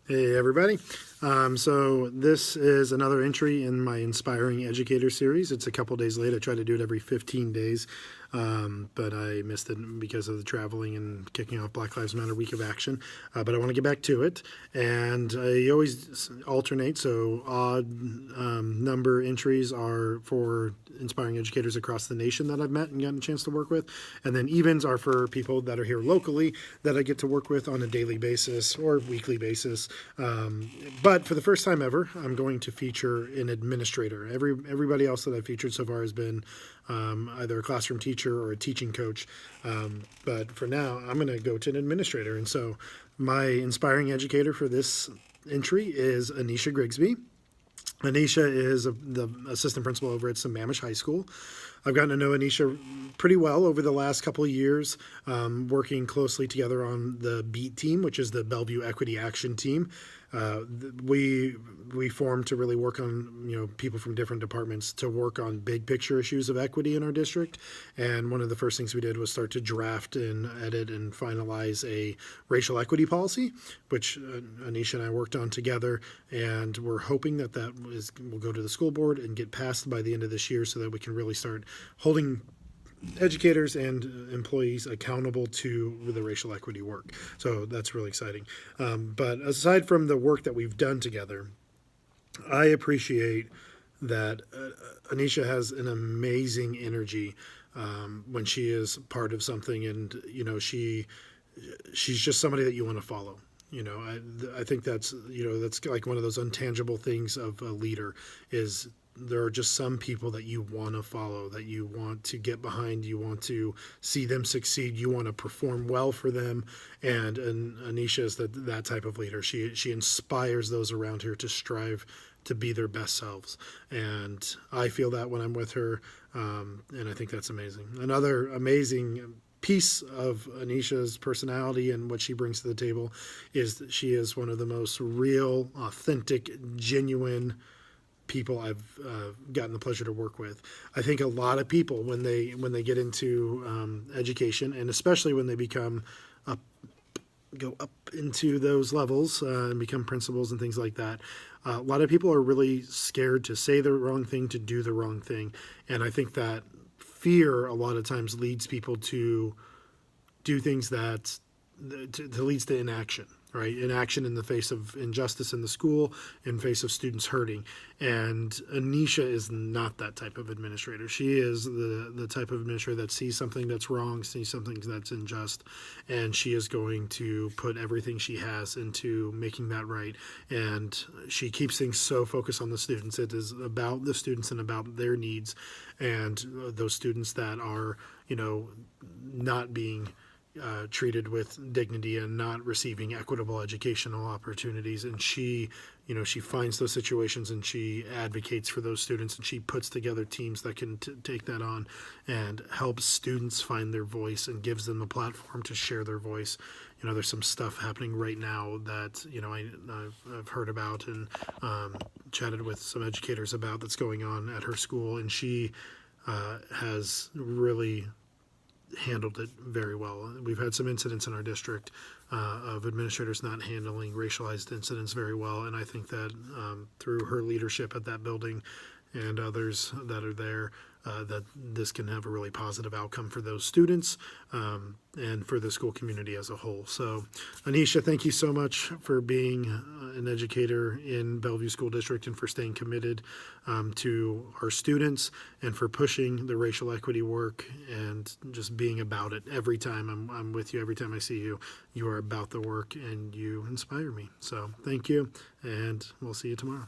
Hey everybody. So this is another entry in my Inspiring Educator series. It's a couple days late. I try to do it every 15 days, but I missed it because of the traveling and kicking off Black Lives Matter Week of Action. But I want to get back to it, and I always alternate. So odd number entries are for inspiring educators across the nation that I've met and gotten a chance to work with, and then evens are for people that are here locally that I get to work with on a daily basis or weekly basis. But for the first time ever, I'm going to feature an administrator. Everybody else that I've featured so far has been either a classroom teacher or a teaching coach. But for now, I'm going to go to an administrator. And so my inspiring educator for this entry is Anecia Grigsby. Anecia is the assistant principal over at Sammamish High School. I've gotten to know Anecia pretty well over the last couple of years, working closely together on the BEAT team, which is the Bellevue Equity Action Team. We formed to really work on people from different departments to work on big picture issues of equity in our district. And one of the first things we did was start to draft and edit and finalize a racial equity policy, which Anecia and I worked on together. And we're hoping that will go to the school board and get passed by the end of this year, so that we can really start holding educators and employees accountable to the racial equity work. So that's really exciting. But aside from the work that we've done together, I appreciate that Anecia has an amazing energy when she is part of something, and she's just somebody that you want to follow. I think that's like one of those intangible things of a leader is there are just some people that you want to follow, that you want to get behind, you want to see them succeed, you want to perform well for them, and Anecia is that type of leader. She inspires those around her to strive to be their best selves, and I feel that when I'm with her, and I think that's amazing. Another amazing piece of Anecia's personality and what she brings to the table is that she is one of the most real, authentic, genuine people I've gotten the pleasure to work with. I think a lot of people when they get into education, and especially when they go up into those levels and become principals and things like that, a lot of people are really scared to say the wrong thing, to do the wrong thing, and I think that fear a lot of times leads people to do things that leads to inaction. Right, inaction in the face of injustice in the school, in face of students hurting. And Anecia is not that type of administrator. She is the type of administrator that sees something that's wrong, sees something that's unjust, and she is going to put everything she has into making that right. And she keeps things so focused on the students. It is about the students and about their needs, and those students that are, not being treated with dignity and not receiving equitable educational opportunities. And she finds those situations and she advocates for those students, and she puts together teams that can take that on and help students find their voice and gives them a platform to share their voice. There's some stuff happening right now that I've heard about and chatted with some educators about that's going on at her school, and she has really handled it very well. We've had some incidents in our district of administrators not handling racialized incidents very well, and I think that through her leadership at that building and others that are there, that this can have a really positive outcome for those students and for the school community as a whole. So, Anecia, thank you so much for being an educator in Bellevue School District and for staying committed to our students and for pushing the racial equity work and just being about it. Every time I'm with you, every time I see you, you are about the work and you inspire me. So thank you, and we'll see you tomorrow.